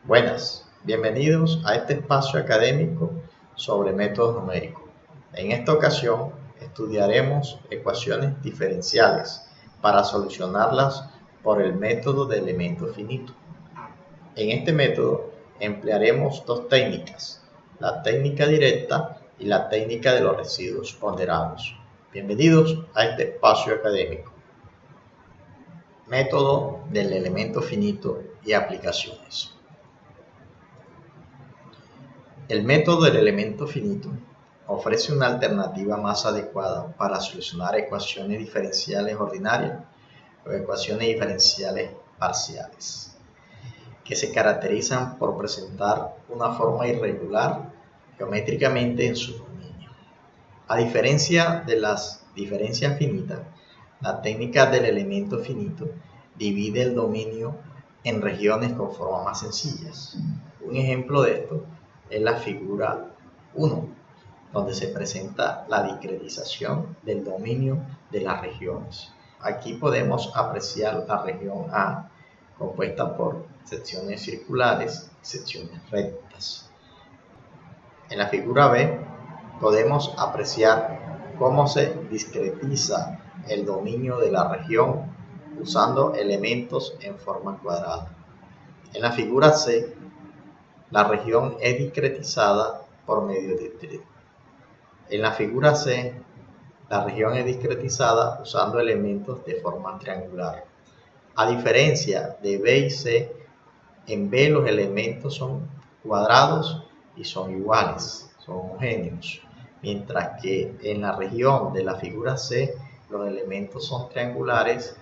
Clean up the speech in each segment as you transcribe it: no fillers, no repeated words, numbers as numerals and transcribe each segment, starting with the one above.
Buenas, bienvenidos a este espacio académico sobre métodos numéricos. En esta ocasión estudiaremos ecuaciones diferenciales para solucionarlas por el método de elementos finitos. En este método emplearemos dos técnicas, la técnica directa y la técnica de los residuos ponderados. Bienvenidos a este espacio académico. Método del elemento finito y aplicaciones. El método del elemento finito ofrece una alternativa más adecuada para solucionar ecuaciones diferenciales ordinarias o ecuaciones diferenciales parciales, que se caracterizan por presentar una forma irregular geométricamente en su dominio. A diferencia de las diferencias finitas, la técnica del elemento finito divide el dominio en regiones con formas más sencillas. Un ejemplo de esto es la figura 1, donde se presenta la discretización del dominio de las regiones. Aquí podemos apreciar la región A, compuesta por secciones circulares y secciones rectas. En la figura B podemos apreciar cómo se discretiza el dominio de la región usando elementos en forma cuadrada. En la figura C, la región es discretizada por medio de triángulo. En la figura C, la región es discretizada usando elementos de forma triangular. A diferencia de B y C, en B los elementos son cuadrados y son iguales, son homogéneos, mientras que en la región de la figura C los elementos son triangulares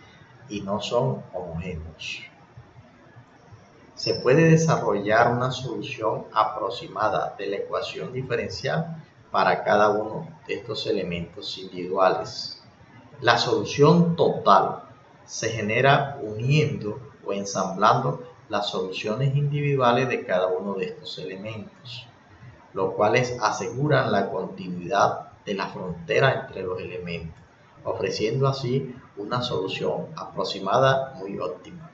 y no son homogéneos. Se puede desarrollar una solución aproximada de la ecuación diferencial para cada uno de estos elementos individuales. La solución total se genera uniendo o ensamblando las soluciones individuales de cada uno de estos elementos, los cuales aseguran la continuidad de la frontera entre los elementos, ofreciendo así una solución aproximada muy óptima.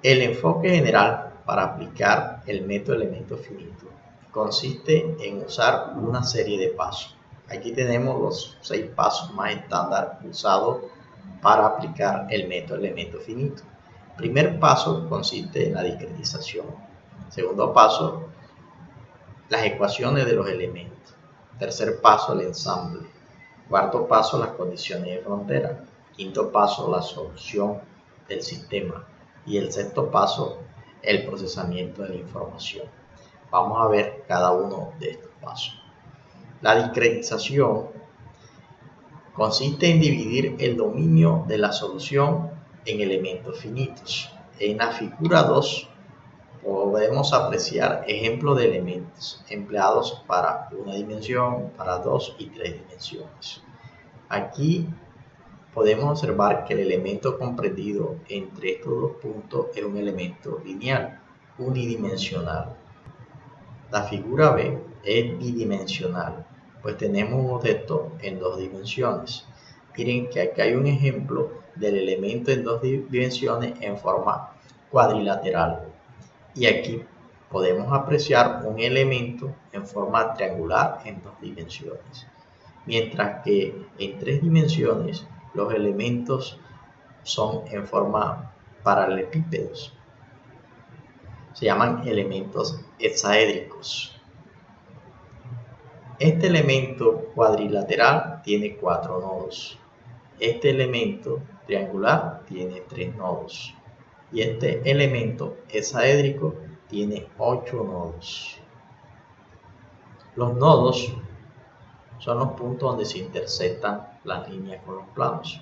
El enfoque general para aplicar el método de elemento finito consiste en usar una serie de pasos. Aquí tenemos los 6 pasos más estándar usados para aplicar el método de elemento finito. Primer paso consiste en la discretización. Segundo paso, las ecuaciones de los elementos. Tercer paso, el ensamble. Cuarto paso, las condiciones de frontera. Quinto paso, la solución del sistema. Y el sexto paso, el procesamiento de la información. Vamos a ver cada uno de estos pasos. La discretización consiste en dividir el dominio de la solución en elementos finitos. En la figura 2 podemos apreciar ejemplos de elementos empleados para una dimensión, para 2 y 3 dimensiones. Aquí podemos observar que el elemento comprendido entre estos dos puntos es un elemento lineal, unidimensional. La figura B es bidimensional, pues tenemos un objeto en 2 dimensiones. Miren que aquí hay un ejemplo del elemento en 2 dimensiones en forma cuadrilateral. Y aquí podemos apreciar un elemento en forma triangular en 2 dimensiones. Mientras que en 3 dimensiones los elementos son en forma paralelepípedos. Se llaman elementos hexaédricos. Este elemento cuadrilateral tiene 4 nodos. Este elemento triangular tiene 3 nodos. Y este elemento hexaédrico tiene 8 nodos. Los nodos son los puntos donde se intersectan las líneas con los planos.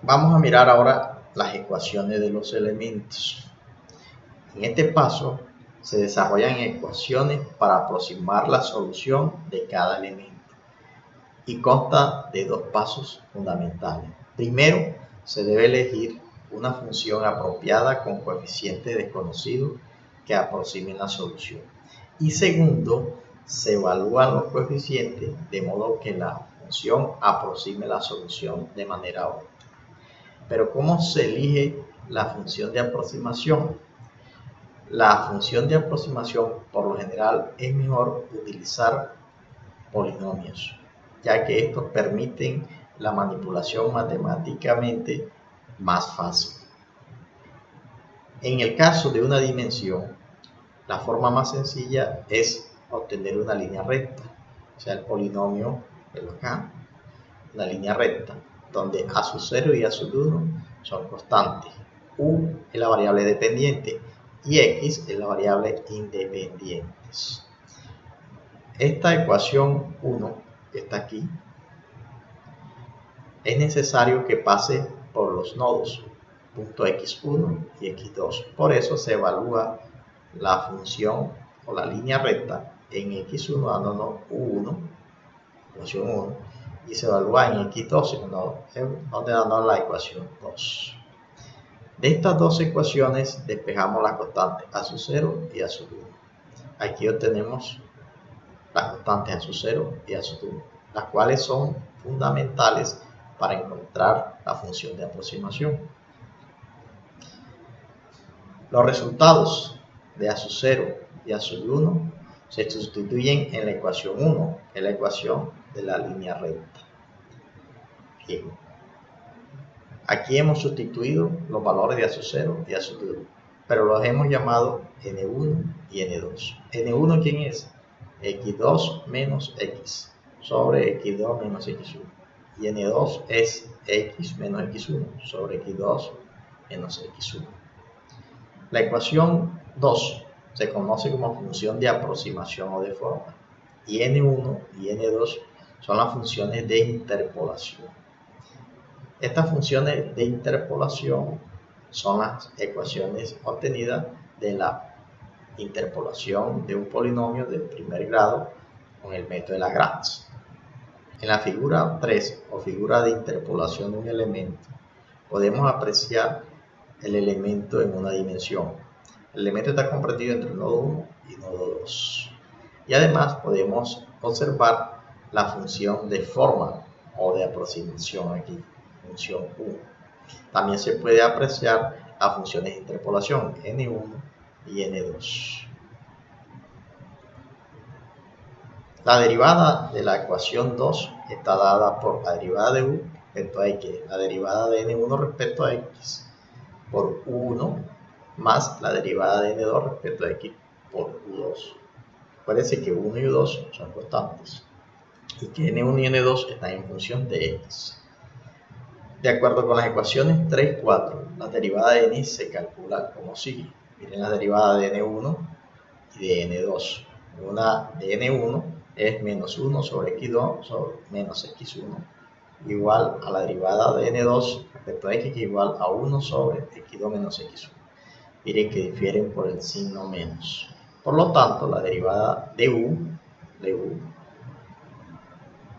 Vamos a mirar ahora las ecuaciones de los elementos. En este paso se desarrollan ecuaciones para aproximar la solución de cada elemento y consta de 2 pasos fundamentales. Primero, se debe elegir una función apropiada con coeficientes desconocidos que aproximen la solución. Y segundo, se evalúan los coeficientes de modo que la función aproxime la solución de manera óptima. Pero ¿cómo se elige la función de aproximación? La función de aproximación, por lo general, es mejor utilizar polinomios, ya que estos permiten la manipulación matemáticamente más fácil. En el caso de una dimensión, la forma más sencilla es obtener una línea recta, o sea, el polinomio de acá, una línea recta, donde a sub 0 y a sub 1 son constantes, u es la variable dependiente y x es la variable independiente. Esta ecuación 1 que está aquí, es necesario que pase por los nodos punto x1 y x2. Por eso se evalúa la función o la línea recta en x1 dándonos u1, función 1, y se evalúa en x2 donde dándonos la ecuación 2. De estas dos ecuaciones despejamos las constantes a sub 0 y a sub 1. Aquí obtenemos las constantes a sub 0 y a sub 1, las cuales son fundamentales para encontrar la función de aproximación. Los resultados de a sub 0 y a sub 1 se sustituyen en la ecuación 1, que es la ecuación de la línea recta. Bien. Aquí hemos sustituido los valores de a sub 0 y a sub 1, pero los hemos llamado n1 y n2. n1, ¿quién es? x2 menos x sobre x2 menos x1. Y n2 es x menos x1 sobre x2 menos x1. La ecuación 2 se conoce como función de aproximación o de forma, y n1 y n2 son las funciones de interpolación. Estas funciones de interpolación son las ecuaciones obtenidas de la interpolación de un polinomio de primer grado con el método de Lagrange. En la figura 3 o figura de interpolación de un elemento, podemos apreciar el elemento en una dimensión. El elemento está comprendido entre el nodo 1 y nodo 2. Y además podemos observar la función de forma o de aproximación aquí, función 1. También se puede apreciar las funciones de interpolación n1 y n2. La derivada de la ecuación 2 está dada por la derivada de u respecto a x, la derivada de n1 respecto a x por u1 más la derivada de n2 respecto a x por u2. Acuérdense que u1 y u2 son constantes y que n1 y n2 están en función de x. De acuerdo con las ecuaciones 3 y 4, la derivada de n se calcula como sigue. Miren la derivada de n1 y de n2. Una de n1 es menos 1 sobre x2 sobre menos x1, igual a la derivada de n2 respecto a x, que igual a 1 sobre x2 menos x1. Miren que difieren por el signo menos. Por lo tanto, la derivada de u,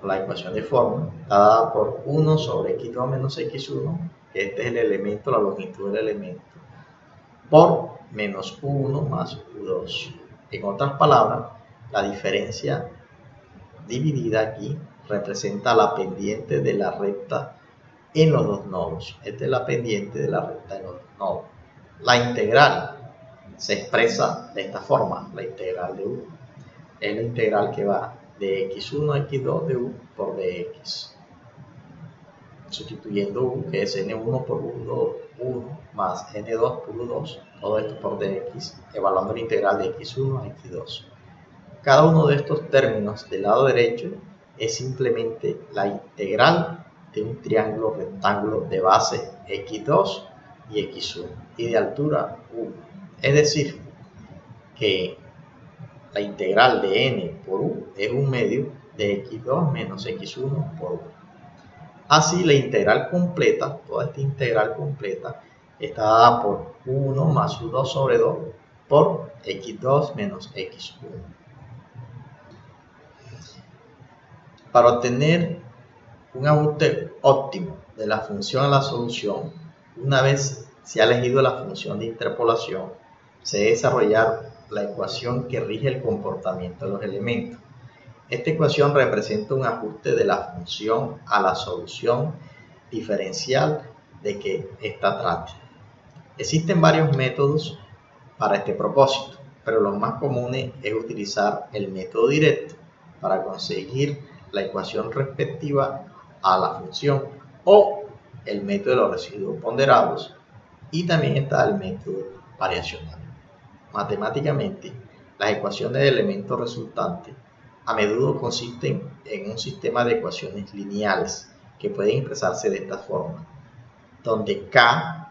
la ecuación de forma, está dada por 1 sobre x2 menos x1, que este es el elemento, la longitud del elemento, por menos u1 más u2. En otras palabras, la diferencia dividida aquí representa la pendiente de la recta en los dos nodos. Esta es la pendiente de la recta en los dos nodos. La integral se expresa de esta forma. La integral de u es la integral que va de x1 a x2 de u por dx, sustituyendo u, que es n1 por u2, 1 más n2 por u2, todo esto por dx, evaluando la integral de x1 a x2. Cada uno de estos términos del lado derecho es simplemente la integral de un triángulo rectángulo de base x2 y x1 y de altura 1. Es decir, que la integral de n por u es un medio de x2 menos x1 por 1. Así, la integral completa, toda esta integral completa, está dada por 1 más u2 sobre 2 por x2 menos x1. Para obtener un ajuste óptimo de la función a la solución, una vez se ha elegido la función de interpolación, se debe desarrollar la ecuación que rige el comportamiento de los elementos. Esta ecuación representa un ajuste de la función a la solución diferencial de que ésta trate. Existen varios métodos para este propósito, pero los más comunes es utilizar el método directo para conseguir la ecuación respectiva a la función, o el método de los residuos ponderados, y también está el método variacional. Matemáticamente, las ecuaciones de elementos resultantes a menudo consisten en un sistema de ecuaciones lineales que pueden expresarse de esta forma, donde K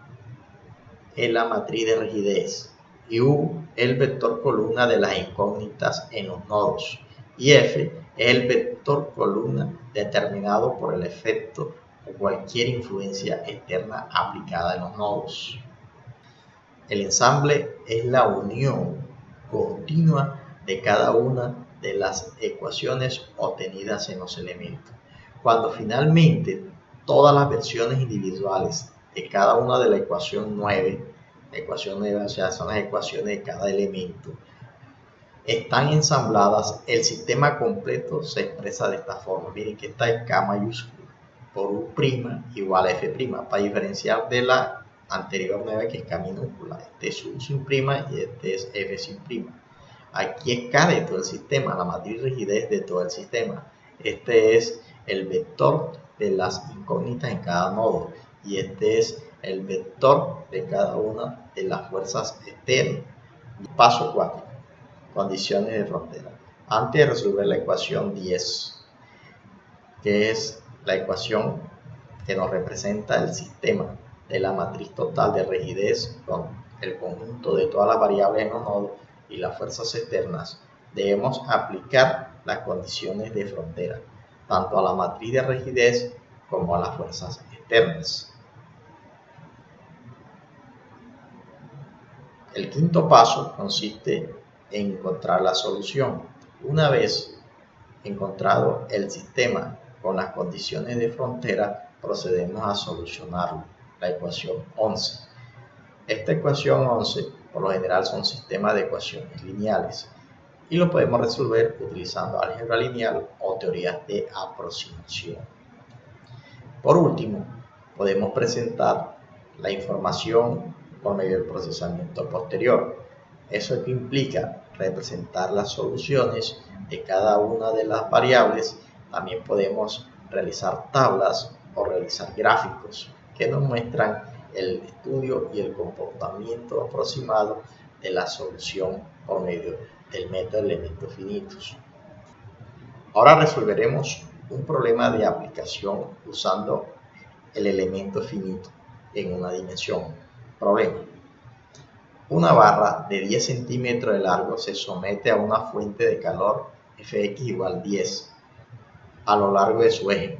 es la matriz de rigidez y U es el vector columna de las incógnitas en los nodos, y F es el vector columna determinado por el efecto o cualquier influencia externa aplicada en los nodos. El ensamble es la unión continua de cada una de las ecuaciones obtenidas en los elementos. Cuando finalmente todas las versiones individuales de cada una de la ecuación 9, o sea, son las ecuaciones de cada elemento, están ensambladas, el sistema completo se expresa de esta forma. Miren que esta es K mayúscula por U' igual a F', para diferenciar de la anterior 9 que es K minúscula. Este es U sin prima y este es F sin prima. Aquí es K de todo el sistema, la matriz rigidez de todo el sistema. Este es el vector de las incógnitas en cada nodo y este es el vector de cada una de las fuerzas externas. Paso 4. Condiciones de frontera. Antes de resolver la ecuación 10, que es la ecuación que nos representa el sistema de la matriz total de rigidez con el conjunto de todas las variables en los nodos y las fuerzas externas, debemos aplicar las condiciones de frontera, tanto a la matriz de rigidez como a las fuerzas externas. El quinto paso consiste en encontrar la solución. Una vez encontrado el sistema con las condiciones de frontera, procedemos a solucionarlo, la ecuación 11. Esta ecuación 11 por lo general son sistemas de ecuaciones lineales y lo podemos resolver utilizando álgebra lineal o teorías de aproximación. Por último, podemos presentar la información por medio del procesamiento posterior. Eso que implica representar las soluciones de cada una de las variables. También podemos realizar tablas o realizar gráficos que nos muestran el estudio y el comportamiento aproximado de la solución por medio del método de elementos finitos. Ahora resolveremos un problema de aplicación usando el elemento finito en una dimensión. Problema. Una barra de 10 centímetros de largo se somete a una fuente de calor Fx igual 10 a lo largo de su eje,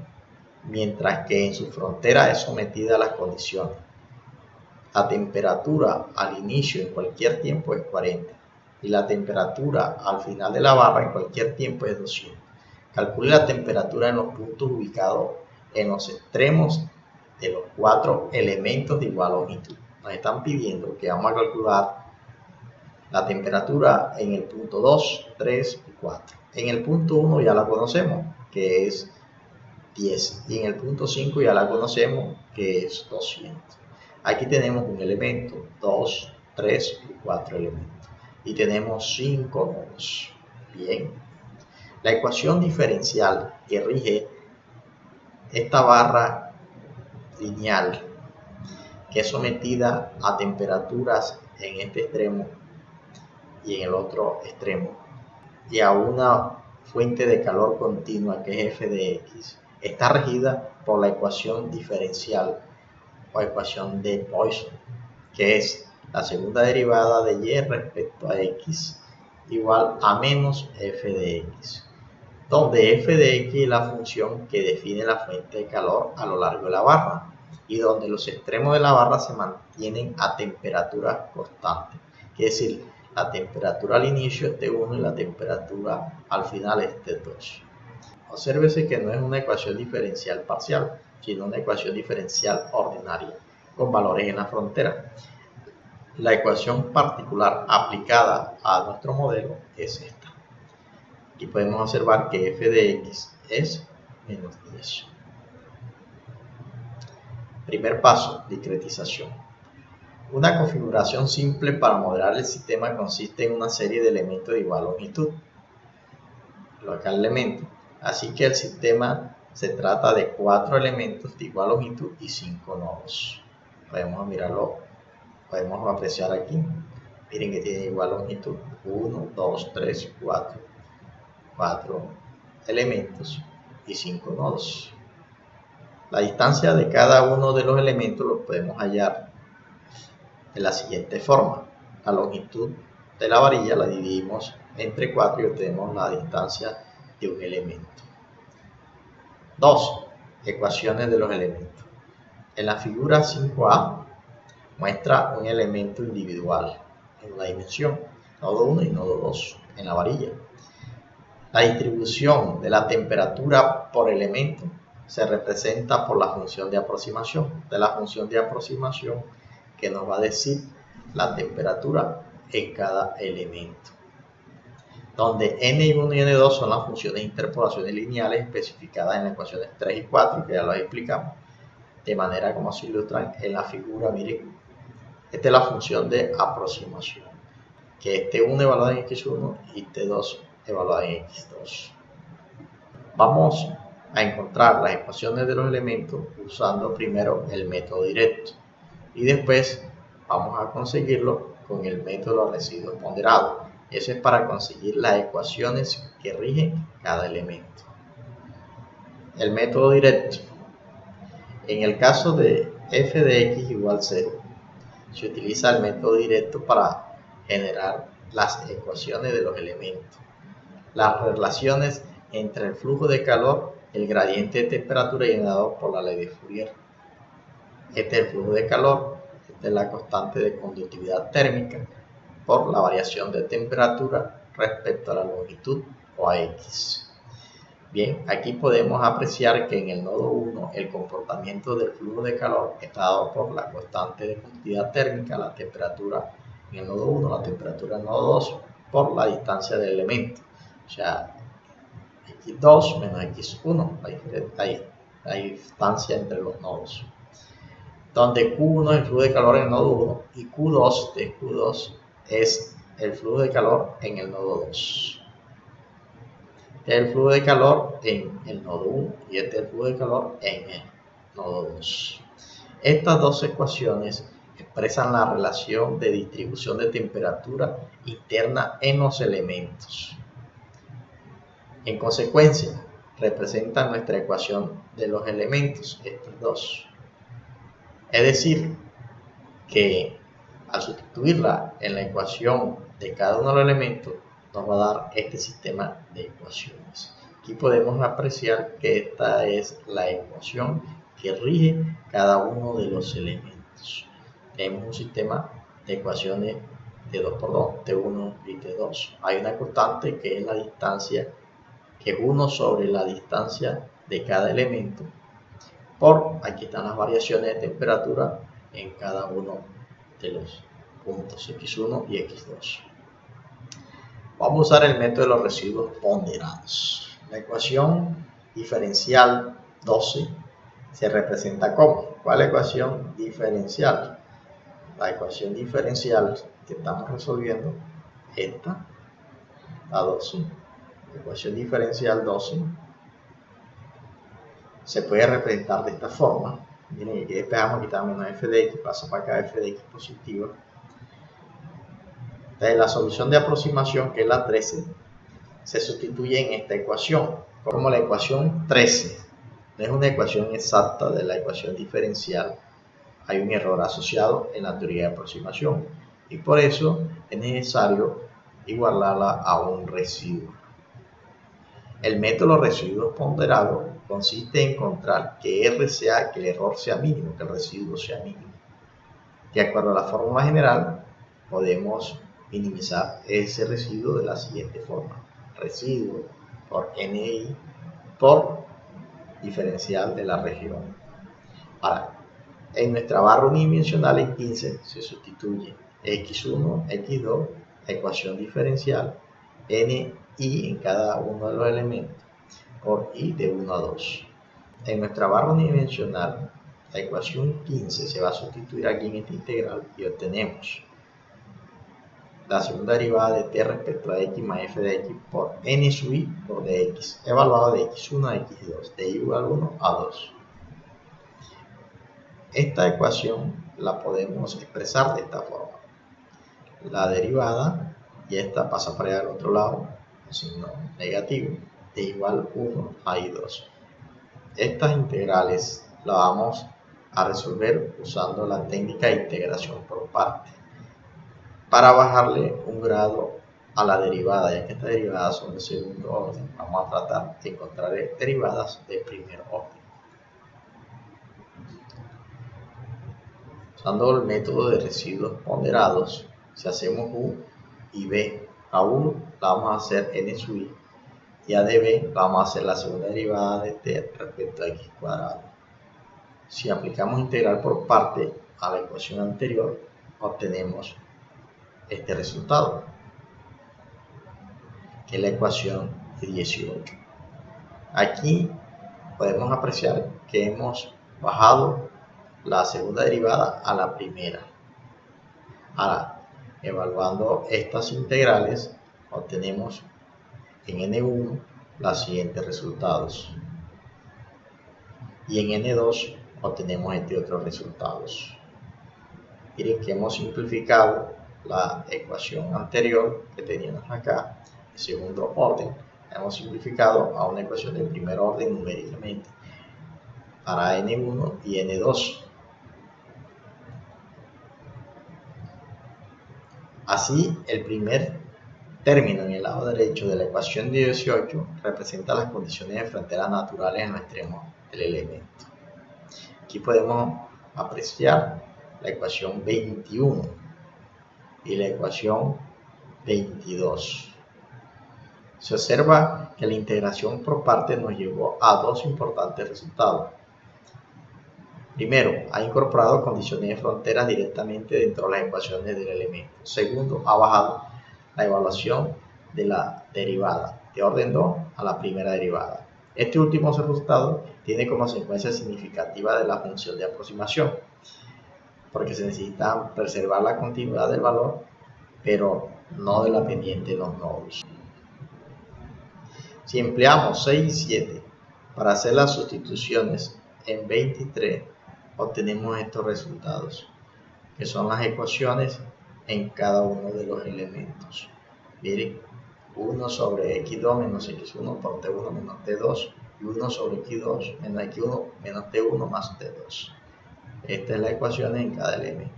mientras que en su frontera es sometida a las condiciones. La temperatura al inicio en cualquier tiempo es 40 y la temperatura al final de la barra en cualquier tiempo es 200. Calcule la temperatura en los puntos ubicados en los extremos de los 4 elementos de igual longitud. Nos están pidiendo que vamos a calcular la temperatura en el punto 2, 3 y 4. En el punto 1 ya la conocemos, que es 10, y en el punto 5 ya la conocemos, que es 200. Aquí tenemos un elemento, 2, 3 y 4 elementos, y tenemos 5 nodos. Bien, la ecuación diferencial que rige esta barra lineal, que es sometida a temperaturas en este extremo y en el otro extremo, y a una fuente de calor continua que es f de x, está regida por la ecuación diferencial o ecuación de Poisson, que es la segunda derivada de y respecto a x igual a menos f de x, donde f de x es la función que define la fuente de calor a lo largo de la barra y donde los extremos de la barra se mantienen a temperatura constante, que es decir, la temperatura al inicio es T1 y la temperatura al final es T2. Obsérvese que no es una ecuación diferencial parcial, sino una ecuación diferencial ordinaria, con valores en la frontera. La ecuación particular aplicada a nuestro modelo es esta. y podemos observar que f de x es menos 10. Primer paso, discretización. Una configuración simple para modelar el sistema consiste en una serie de elementos de igual longitud local elemento. Así que el sistema se trata de 4 elementos de igual longitud y 5 nodos. Podemos mirarlo, podemos apreciar aquí. Miren que tiene igual longitud 1, 2, 3, 4. 4 elementos y 5 nodos. La distancia de cada uno de los elementos lo podemos hallar de la siguiente forma. La longitud de la varilla la dividimos entre 4 y obtenemos la distancia de un elemento. 2. Ecuaciones de los elementos. En la figura 5a muestra un elemento individual en una dimensión, nodo 1 y nodo 2 en la varilla. La distribución de la temperatura por elemento se representa por la función de aproximación. De la función de aproximación que nos va a decir la temperatura en cada elemento. Donde n1 y n2 son las funciones de interpolaciones lineales especificadas en las ecuaciones 3 y 4, que ya las explicamos, de manera como se ilustran en la figura. Miren, esta es la función de aproximación, que es T1 evaluada en x1 y T2 evaluada en x2. Vamos a encontrar las ecuaciones de los elementos usando primero el método directo y después vamos a conseguirlo con el método de los residuos ponderados. Eso es para conseguir las ecuaciones que rigen cada elemento. El método directo. En el caso de f de x igual 0, se utiliza el método directo para generar las ecuaciones de los elementos. Las relaciones entre el flujo de calor, el gradiente de temperatura llenado por la ley de Fourier. Este es el flujo de calor, esta es la constante de conductividad térmica por la variación de temperatura respecto a la longitud o a x. Bien, aquí podemos apreciar que en el nodo 1 el comportamiento del flujo de calor está dado por la constante de conductividad térmica, la temperatura en el nodo 1, la temperatura en el nodo 2, por la distancia del elemento. O sea, x2 menos x1, la distancia entre los nodos. Donde Q1 es el flujo de calor en el nodo 1 y Q2 de Q2 es el flujo de calor en el nodo 2. Este es el flujo de calor en el nodo 1 y este es el flujo de calor en el nodo 2. Estas dos ecuaciones expresan la relación de distribución de temperatura interna en los elementos. En consecuencia, representan nuestra ecuación de los elementos, estos dos. Es decir, que al sustituirla en la ecuación de cada uno de los elementos, nos va a dar este sistema de ecuaciones. Aquí podemos apreciar que esta es la ecuación que rige cada uno de los elementos. Tenemos un sistema de ecuaciones de 2×2, T1 y T2. Hay una constante que es la distancia, que es 1 sobre la distancia de cada elemento, por aquí están las variaciones de temperatura en cada uno de los puntos x1 y x2. Vamos a usar el método de los residuos ponderados. La ecuación diferencial 12 se representa como. ¿Cuál ecuación diferencial? La ecuación diferencial que estamos resolviendo, esta, la 12, la ecuación diferencial 12, se puede representar de esta forma. Miren, aquí despejamos, quitamos menos f de x, pasa para acá f de x positiva. Entonces, la solución de aproximación, que es la 13, se sustituye en esta ecuación, como la ecuación 13. No es una ecuación exacta de la ecuación diferencial. Hay un error asociado en la teoría de aproximación y por eso es necesario igualarla a un residuo. El método de los residuos ponderados consiste en encontrar que R sea, que el error sea mínimo, que el residuo sea mínimo. De acuerdo a la fórmula general, podemos minimizar ese residuo de la siguiente forma. Residuo por NI por diferencial de la región. Ahora, en nuestra barra unidimensional en 15 se sustituye x1, x2, ecuación diferencial, n i en cada uno de los elementos por i de 1 a 2. En nuestra barra unidimensional, la ecuación 15 se va a sustituir aquí en esta integral y obtenemos la segunda derivada de t respecto a x más f de x por n sub i por dx, evaluado de x1 a x2, de i igual 1 a 2. Esta ecuación la podemos expresar de esta forma. La derivada, y esta pasa para allá al otro lado, signo negativo, de igual 1 a i2. Estas integrales las vamos a resolver usando la técnica de integración por parte, para bajarle un grado a la derivada, ya que estas derivadas son de segundo orden. Vamos a tratar de encontrar derivadas de primer orden. Usando el método de residuos ponderados, si hacemos u y b, a u la vamos a hacer n sub i, y a de b vamos a hacer la segunda derivada de t respecto a x cuadrado. Si aplicamos integral por parte a la ecuación anterior, obtenemos este resultado, que es la ecuación de 18. Aquí podemos apreciar que hemos bajado la segunda derivada a la primera. Ahora, evaluando estas integrales, obtenemos en n1 los siguientes resultados, y en n2 obtenemos este otros resultados. Miren que hemos simplificado la ecuación anterior que teníamos acá, de segundo orden, hemos simplificado a una ecuación de primer orden numéricamente para n1 y n2. Así, el primer término en el lado derecho de la ecuación 18 representa las condiciones de frontera naturales en los extremos del elemento. Aquí podemos apreciar la ecuación 21 y la ecuación 22. Se observa que la integración por partes nos llevó a dos importantes resultados. Primero, ha incorporado condiciones de frontera directamente dentro de las ecuaciones del elemento. Segundo, ha bajado la evaluación de la derivada de orden 2 a la primera derivada. Este último resultado tiene como consecuencia significativa de la función de aproximación, porque se necesita preservar la continuidad del valor, pero no de la pendiente de los nodos. Si empleamos 6 y 7 para hacer las sustituciones en 23, obtenemos estos resultados, que son las ecuaciones en cada uno de los elementos. Miren, 1 sobre x2 menos x1 por t1 menos t2, y 1 sobre x2 menos x1 menos t1 más t2. Esta es la ecuación en cada elemento.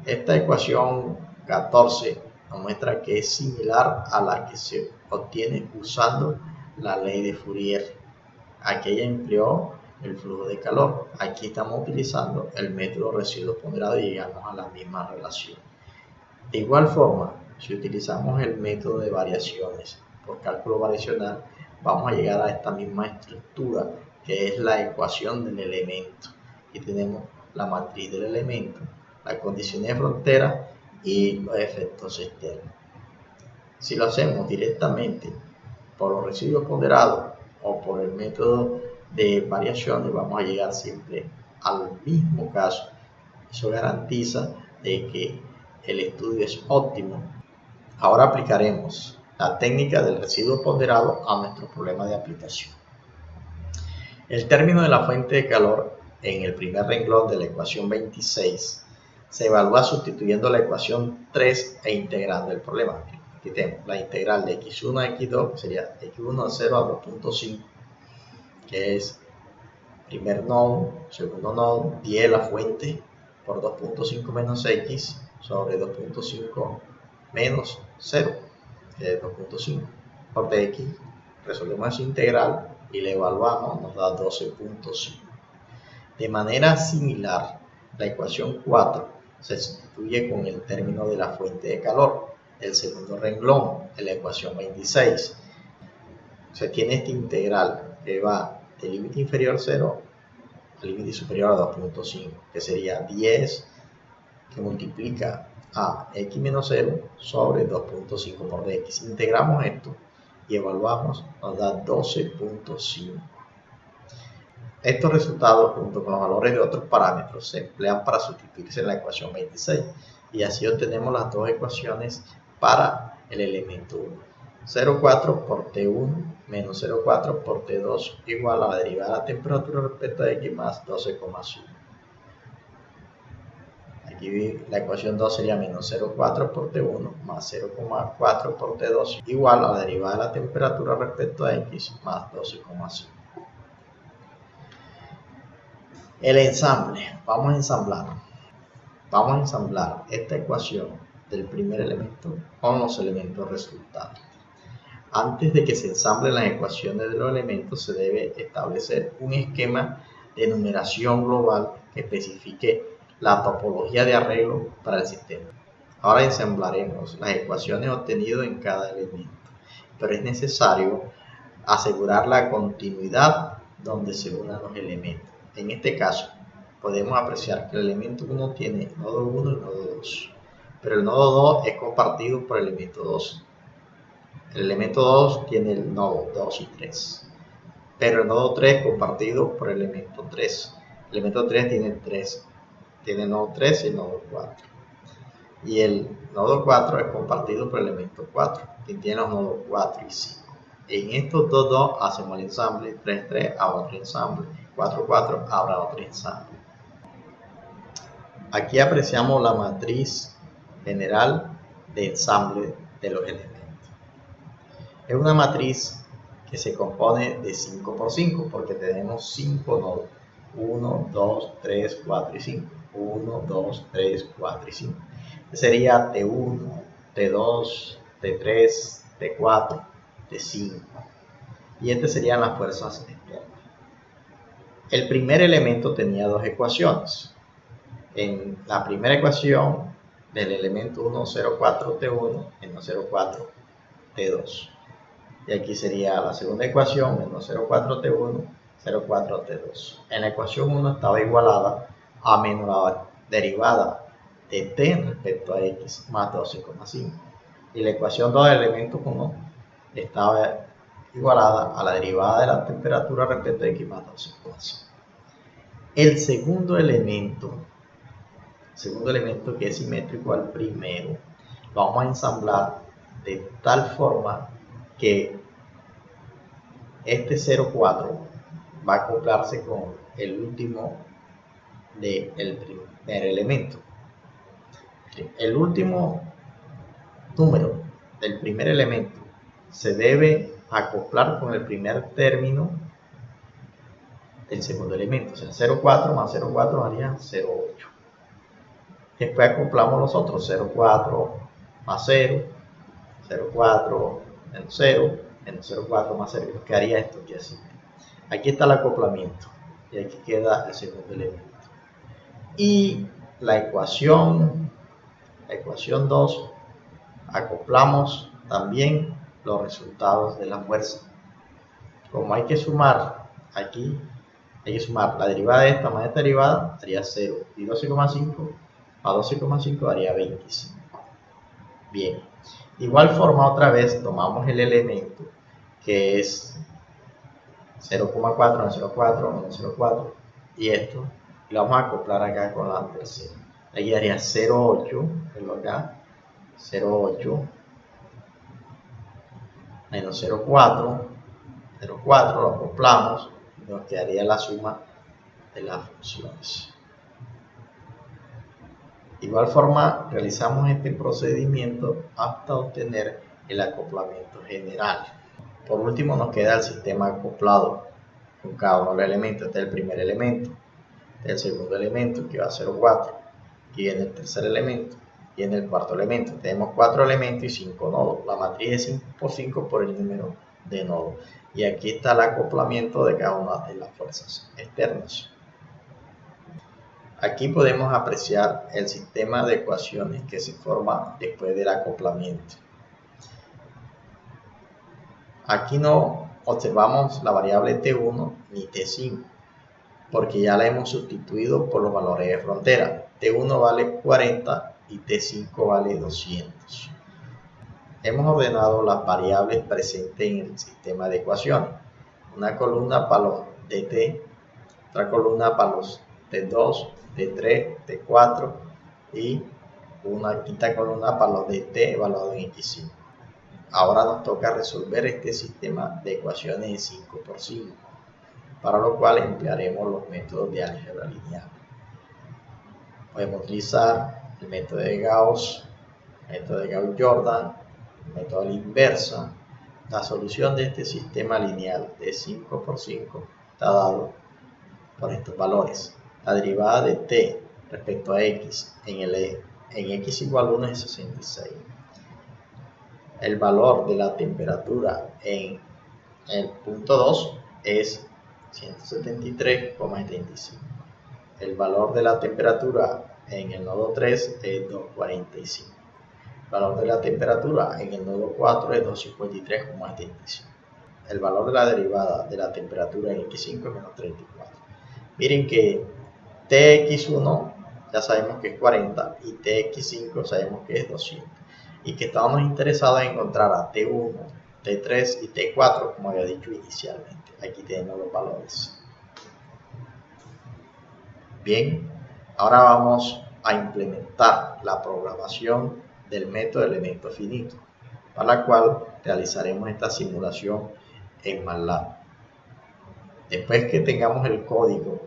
Esta ecuación 14 nos muestra que es similar a la que se obtiene usando la ley de Fourier. Aquella empleó el flujo de calor. Aquí estamos utilizando el método residuos ponderados y llegamos a la misma relación. De igual forma, si utilizamos el método de variaciones por cálculo variacional, vamos a llegar a esta misma estructura, que es la ecuación del elemento. Aquí tenemos la matriz del elemento, las condiciones de frontera y los efectos externos. Si lo hacemos directamente por los residuos ponderados o por el método de variaciones, vamos a llegar siempre al mismo caso. Eso garantiza de que el estudio es óptimo. Ahora aplicaremos la técnica del residuo ponderado a nuestro problema de aplicación. El término de la fuente de calor en el primer renglón de la ecuación 26 se evalúa sustituyendo la ecuación 3 e integrando el problema. Aquí tenemos la integral de x1 a x2, que sería x1 de 0 a 2.5, que es primer nodo, segundo nodo, 10 la fuente por 2.5 menos x sobre 2.5 menos 0, que es 2.5 por dx. Resolvemos esa integral y la evaluamos, nos da 12.5. De manera similar, la ecuación 4 se sustituye con el término de la fuente de calor, el segundo renglón de la ecuación 26. Se tiene esta integral que va del límite inferior a 0 al límite superior a 2.5, que sería 10 que multiplica a x menos 0 sobre 2.5 por dx. Integramos esto y evaluamos, nos da 12.5. Estos resultados, junto con los valores de otros parámetros, se emplean para sustituirse en la ecuación 26 y así obtenemos las dos ecuaciones para el elemento 1. 0,4 por T1 menos 0,4 por T2 igual a la derivada de la temperatura respecto a X más 12,5. Aquí la ecuación 2 sería menos 0,4 por T1 más 0,4 por T2 igual a la derivada de la temperatura respecto a X más 12,5. El ensamble. Vamos a ensamblar esta ecuación del primer elemento con los elementos resultantes. Antes de que se ensamblen las ecuaciones de los elementos, se debe establecer un esquema de numeración global que especifique la topología de arreglo para el sistema. Ahora ensamblaremos las ecuaciones obtenidas en cada elemento, pero es necesario asegurar la continuidad donde se unan los elementos. En este caso, podemos apreciar que el elemento 1 tiene nodo 1 y nodo 2, pero el nodo 2 es compartido por el elemento 2. El elemento 2 tiene el nodo 2 y 3, pero el nodo 3 es compartido por el elemento 3. El elemento 3 tiene nodo 3 y el nodo 4. Y el nodo 4 es compartido por el elemento 4, que tiene los nodos 4 y 5. En estos dos hacemos el ensamble, 3, 3 habrá otro ensamble, 4, 4 habrá otro ensamble. Aquí apreciamos la matriz general de ensamble de los elementos. Es una matriz que se compone de 5 por 5 porque tenemos 5 nodos. 1, 2, 3, 4 y 5. 1, 2, 3, 4 y 5. Sería T1, T2, T3, T4, T5. Y estas serían las fuerzas externas. El primer elemento tenía dos ecuaciones. En la primera ecuación del elemento 1, 0,4 T1 menos 0,4 T2. Y aquí sería la segunda ecuación, menos 0,4 T1, 0,4 T2. En la ecuación 1 estaba igualada a menos la derivada de T respecto a X más 12,5. Y la ecuación 2 del elemento 1 estaba igualada a la derivada de la temperatura respecto a X más 12,5. El segundo elemento que es simétrico al primero, lo vamos a ensamblar de tal forma que este 0,4 va a acoplarse con el último del primer elemento. El último número del primer elemento se debe acoplar con el primer término del segundo elemento. O sea, 0,4 más 0,4 haría 0,8. Después acoplamos los otros, 0,4 más 0, 0,4 menos 0, menos 0,4 más 0. Nos quedaría esto aquí así. Aquí está el acoplamiento y aquí queda el segundo elemento. Y la ecuación 2, acoplamos también los resultados de la fuerza. Como hay que sumar aquí, hay que sumar la derivada de esta más esta derivada, daría 0. Y 12,5 a 12,5 daría 25. Bien. De igual forma, otra vez tomamos el elemento que es 0,4 menos 0,4 menos 0,4 y esto y lo vamos a acoplar acá con la tercera. Aquí daría 0,8, verlo acá, 0,8 menos 0,4, 0,4 lo acoplamos y nos quedaría la suma de las funciones. De igual forma, realizamos este procedimiento hasta obtener el acoplamiento general. Por último, nos queda el sistema acoplado con cada uno de los elementos. Este es el primer elemento, este es el segundo elemento que va a 0,4. Aquí viene el tercer elemento y en el cuarto elemento. Tenemos 4 elementos y 5 nodos. La matriz es 5 por 5 por el número de nodos. Y aquí está el acoplamiento de cada una de las fuerzas externas. Aquí podemos apreciar el sistema de ecuaciones que se forma después del acoplamiento. Aquí no observamos la variable T1 ni T5, porque ya la hemos sustituido por los valores de frontera. T1 vale 40 y T5 vale 200. Hemos ordenado las variables presentes en el sistema de ecuaciones. Una columna para los dt, otra columna para los t2, t3, t4 y una quinta columna para los dt evaluado en x5. Ahora nos toca resolver este sistema de ecuaciones de 5 por 5, para lo cual emplearemos los métodos de álgebra lineal. Podemos utilizar el método de Gauss, el método de Gauss-Jordan, el método de la inversa. La solución de este sistema lineal de 5 por 5 está dado por estos valores. La derivada de t respecto a x en x igual 1 es 66. El valor de la temperatura en el punto 2 es 173,75. El valor de la temperatura en el nodo 3 es 245. El valor de la temperatura en el nodo 4 es 253,75. El valor de la derivada de la temperatura en x5 es menos 34. Miren que tx1 ya sabemos que es 40 y tx5 sabemos que es 200. Y que estábamos interesados en encontrar a t1, t3 y t4 como había dicho inicialmente. Aquí tenemos los valores. Bien, ahora vamos a implementar la programación del método de elemento finito, para la cual realizaremos esta simulación en MATLAB. Después que tengamos el código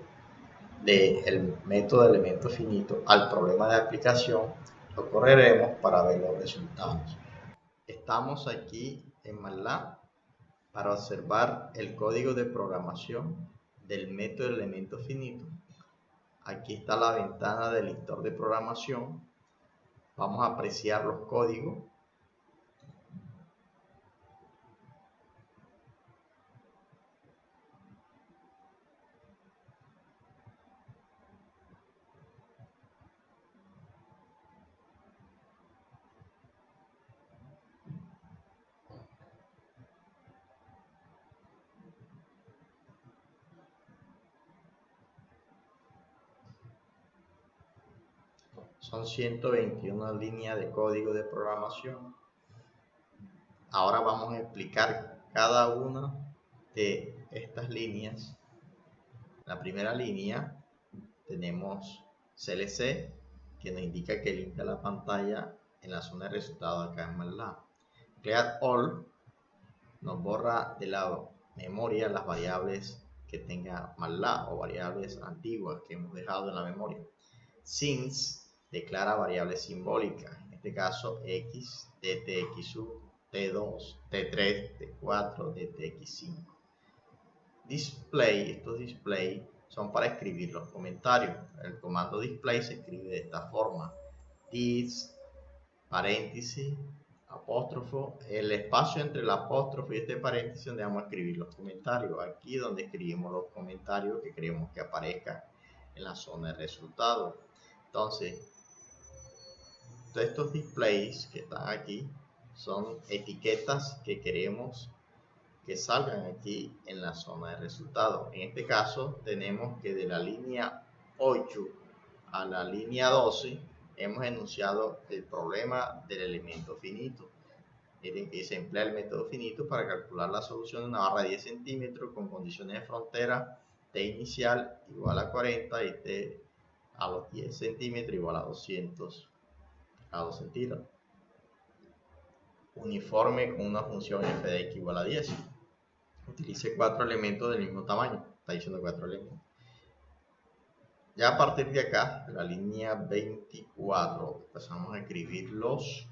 del método de elemento finito al problema de aplicación, lo correremos para ver los resultados. Estamos aquí en MATLAB para observar el código de programación del método de elemento finito. Aquí está la ventana del editor de programación. Vamos a apreciar los códigos. Son 121 líneas de código de programación. Ahora vamos a explicar cada una de estas líneas. La primera línea tenemos CLC, que nos indica que limpia la pantalla en la zona de resultados acá en MATLAB. Clear All nos borra de la memoria las variables que tenga MATLAB o variables antiguas que hemos dejado en la memoria. Since declara variables simbólicas, en este caso x, dtx1, t2, t3, t4, dtx5. Display, estos display son para escribir los comentarios. El comando display se escribe de esta forma: this, paréntesis, apóstrofo, el espacio entre el apóstrofo y este paréntesis donde vamos a escribir los comentarios. Aquí donde escribimos los comentarios que queremos que aparezcan en la zona de resultados. Entonces, todos estos displays que están aquí son etiquetas que queremos que salgan aquí en la zona de resultados. En este caso tenemos que de la línea 8 a la línea 12 hemos enunciado el problema del elemento finito. Miren que se emplea el método finito para calcular la solución de una barra de 10 centímetros con condiciones de frontera t inicial igual a 40 y t a los 10 centímetros igual a 200 grados centígrados. Uniforme con una función f de x igual a 10. Utilice 4 elementos del mismo tamaño. Está diciendo 4 elementos. Ya a partir de acá, de la línea 24, empezamos a escribir los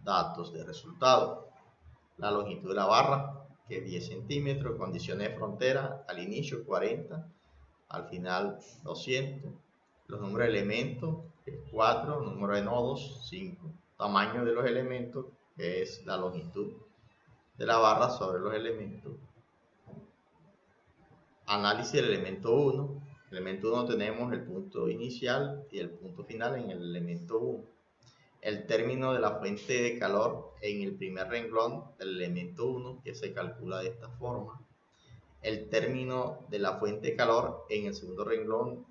datos de resultado. La longitud de la barra, que es 10 centímetros, condiciones de frontera, al inicio 40, al final 200. Los números de elementos, que es 4, número de nodos, 5. Tamaño de los elementos, que es la longitud de la barra sobre los elementos. Análisis del elemento 1. El elemento 1 tenemos el punto inicial y el punto final en el elemento 1. El término de la fuente de calor en el primer renglón del elemento 1, que se calcula de esta forma. El término de la fuente de calor en el segundo renglón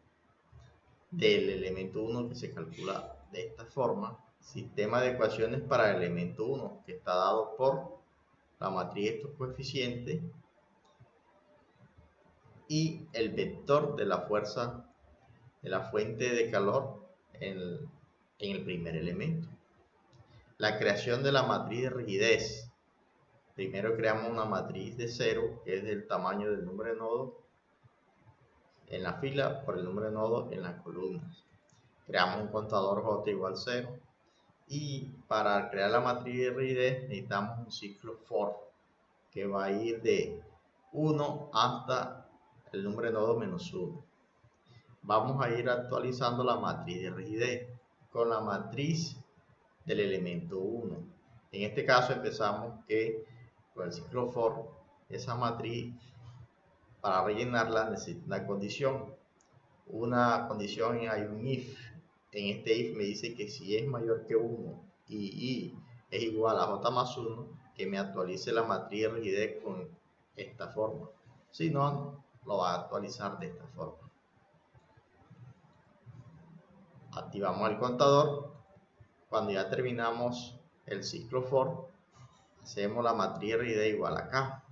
del elemento 1, que se calcula de esta forma: sistema de ecuaciones para el elemento 1, que está dado por la matriz de estos coeficientes y el vector de la fuerza de la fuente de calor en el primer elemento. La creación de la matriz de rigidez. Primero creamos una matriz de 0, que es del tamaño del número de nodos en la fila por el número de nodos en las columnas. Creamos un contador J igual 0. Y para crear la matriz de rigidez necesitamos un ciclo for, que va a ir de 1 hasta el número de nodos menos 1. Vamos a ir actualizando la matriz de rigidez con la matriz del elemento 1. En este caso empezamos con el ciclo for, esa matriz, para rellenarla necesita una condición. Hay un if. En este if me dice que si es mayor que 1 y i es igual a j más 1, que me actualice la matriz de rigidez con esta forma. Si no, lo va a actualizar de esta forma. Activamos el contador. Cuando ya terminamos el ciclo for, hacemos la matriz de rigidez igual a K.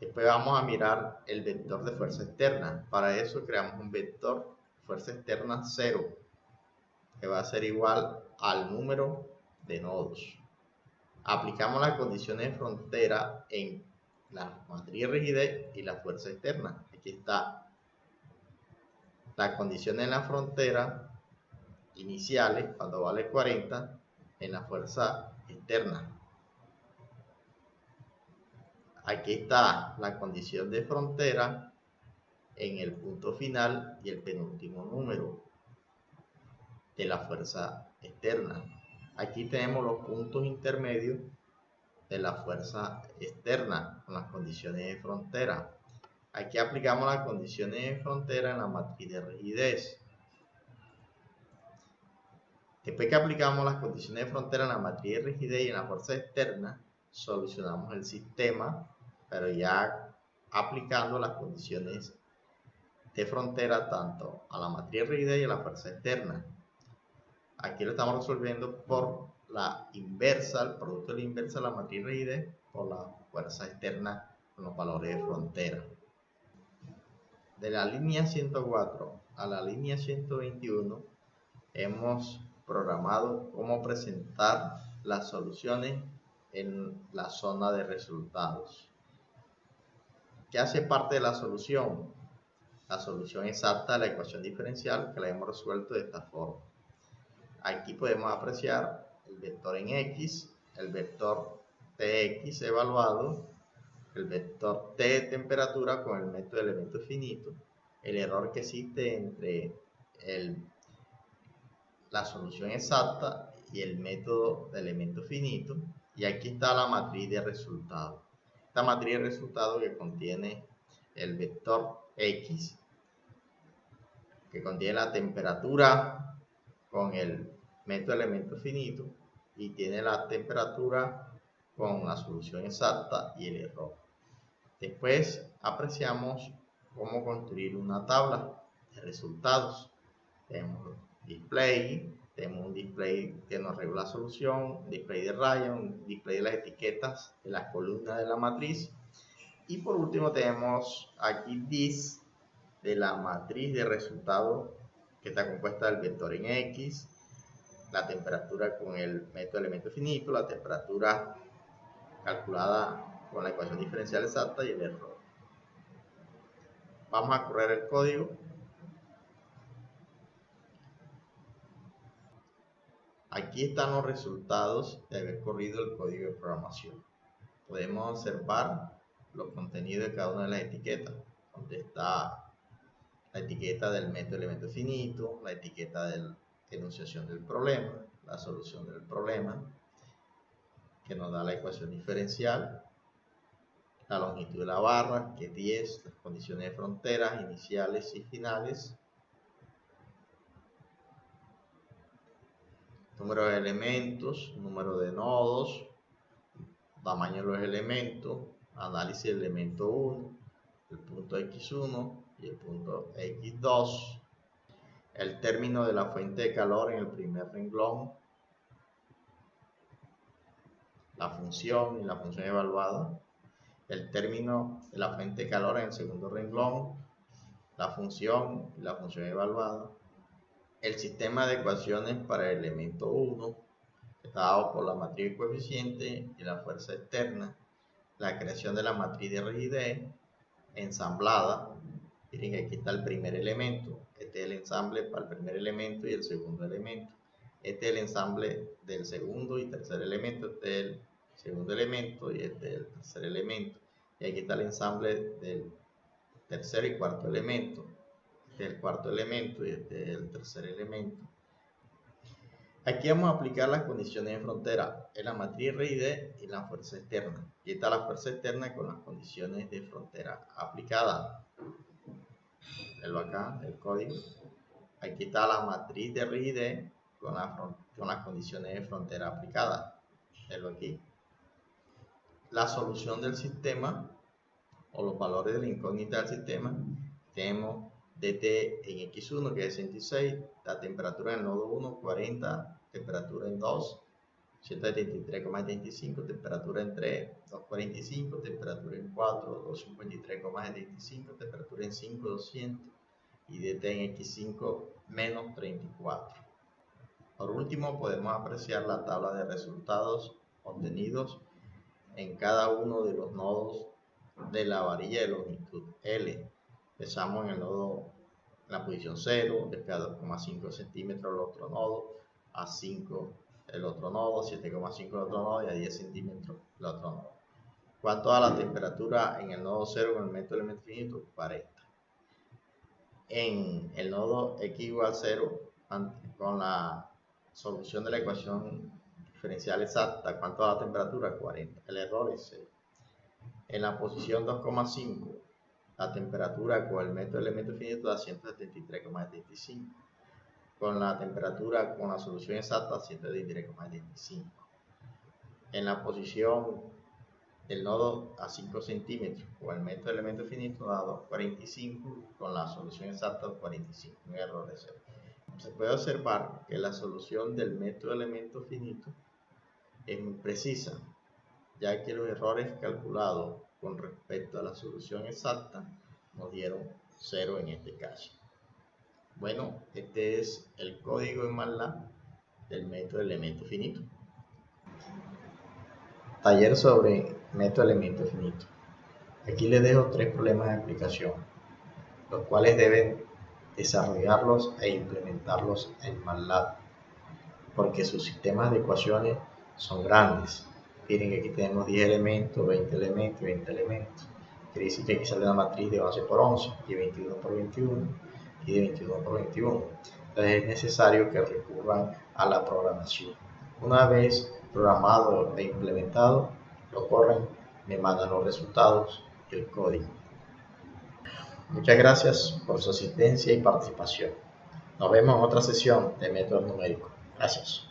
Después vamos a mirar el vector de fuerza externa. Para eso creamos un vector fuerza externa 0, que va a ser igual al número de nodos. Aplicamos las condiciones de frontera en la matriz de rigidez y la fuerza externa. Aquí está las condiciones en la frontera iniciales, cuando vale 40, en la fuerza externa. Aquí está la condición de frontera en el punto final y el penúltimo número de la fuerza externa. Aquí tenemos los puntos intermedios de la fuerza externa con las condiciones de frontera. Aquí aplicamos las condiciones de frontera en la matriz de rigidez. Después que aplicamos las condiciones de frontera en la matriz de rigidez y en la fuerza externa, solucionamos el sistema, pero ya aplicando las condiciones de frontera tanto a la matriz de rigidez y a la fuerza externa. Aquí lo estamos resolviendo por la inversa, el producto de la inversa de la matriz de rigidez por la fuerza externa con los valores de frontera. De la línea 104 a la línea 121 hemos programado cómo presentar las soluciones en la zona de resultados. ¿Qué hace parte de la solución? La solución exacta de la ecuación diferencial, que la hemos resuelto de esta forma. Aquí podemos apreciar el vector en X, el vector Tx evaluado, el vector T de temperatura con el método de elemento finito, el error que existe entre la solución exacta y el método de elemento finito, y aquí está la matriz de resultado. Esta matriz de resultado que contiene el vector X, que contiene la temperatura con el método de elemento finito y tiene la temperatura con la solución exacta y el error. Después apreciamos cómo construir una tabla de resultados. Tenemos display, tenemos un display que nos revela la solución, un display de rayas, un display de las etiquetas de las columnas de la matriz, y por último tenemos aquí this de la matriz de resultado, que está compuesta del vector en X, la temperatura con el método de elemento finito, la temperatura calculada con la ecuación diferencial exacta y el error. Vamos a correr el código. Aquí están los resultados de haber corrido el código de programación. Podemos observar los contenidos de cada una de las etiquetas, donde está la etiqueta del método de elemento finito, la etiqueta de la enunciación del problema, la solución del problema, que nos da la ecuación diferencial, la longitud de la barra, que es 10, las condiciones de fronteras iniciales y finales, número de elementos, número de nodos, tamaño de los elementos, análisis del elemento 1, el punto X1 y el punto X2, el término de la fuente de calor en el primer renglón, la función y la función evaluada, el término de la fuente de calor en el segundo renglón, la función y la función evaluada, el sistema de ecuaciones para el elemento 1, dado por la matriz de coeficiente y la fuerza externa, la creación de la matriz de rigidez ensamblada. Miren que aquí está el primer elemento, este es el ensamble para el primer elemento y el segundo elemento, este es el ensamble del segundo y tercer elemento, este es el segundo elemento y este es el tercer elemento, y aquí está el ensamble del tercer y cuarto elemento, este es el cuarto elemento y este es el tercer elemento. Aquí vamos a aplicar las condiciones de frontera en la matriz rigidez y la fuerza externa. Aquí está la fuerza externa con las condiciones de frontera aplicadas. Verlo acá, el código. Aquí está la matriz de rigidez con las condiciones de frontera aplicadas. Verlo aquí. La solución del sistema o los valores de la incógnita del sistema. Tenemos dt en x1 que es 66, la temperatura en el nodo 1 40, temperatura en 2 173,75, temperatura en 3 245, temperatura en 4 253,75, temperatura en 5 200 y dt en x5 menos 34. Por último, podemos apreciar la tabla de resultados obtenidos en cada uno de los nodos de la varilla de longitud L. Empezamos en el nodo, en la posición 0, después a 2,5 centímetros el otro nodo, a 5 el otro nodo, 7,5 el otro nodo y a 10 centímetros el otro nodo. ¿Cuánto da la temperatura en el nodo 0 con el método de elemento finito? 40. En el nodo x igual 0, con la solución de la ecuación diferencial exacta, ¿cuánto da la temperatura? 40. El error es 0. En la posición 2,5, la temperatura con el método de elemento finito da 173,75. Con la temperatura con la solución exacta 173,75. En la posición del nodo a 5 centímetros con el método de elemento finito da 2,45, con la solución exacta 2,45, un error de 0. Se puede observar que la solución del método de elemento finito es muy precisa, ya que los errores calculados con respecto a la solución exacta nos dieron 0 en este caso. Bueno, este es el código en MATLAB del método de elemento finito. Taller sobre método de elemento finito. Aquí les dejo 3 problemas de aplicación, los cuales deben desarrollarlos e implementarlos en MATLAB, porque sus sistemas de ecuaciones son grandes. Miren que aquí tenemos 10 elementos, 20 elementos y 20 elementos. Quiere decir que aquí sale una matriz de 11 por 11 y 21 por 21 y de 21 por 21. Entonces es necesario que recurran a la programación. Una vez programado e implementado, lo corren, me mandan los resultados y el código. Muchas gracias por su asistencia y participación. Nos vemos en otra sesión de métodos numéricos. Gracias.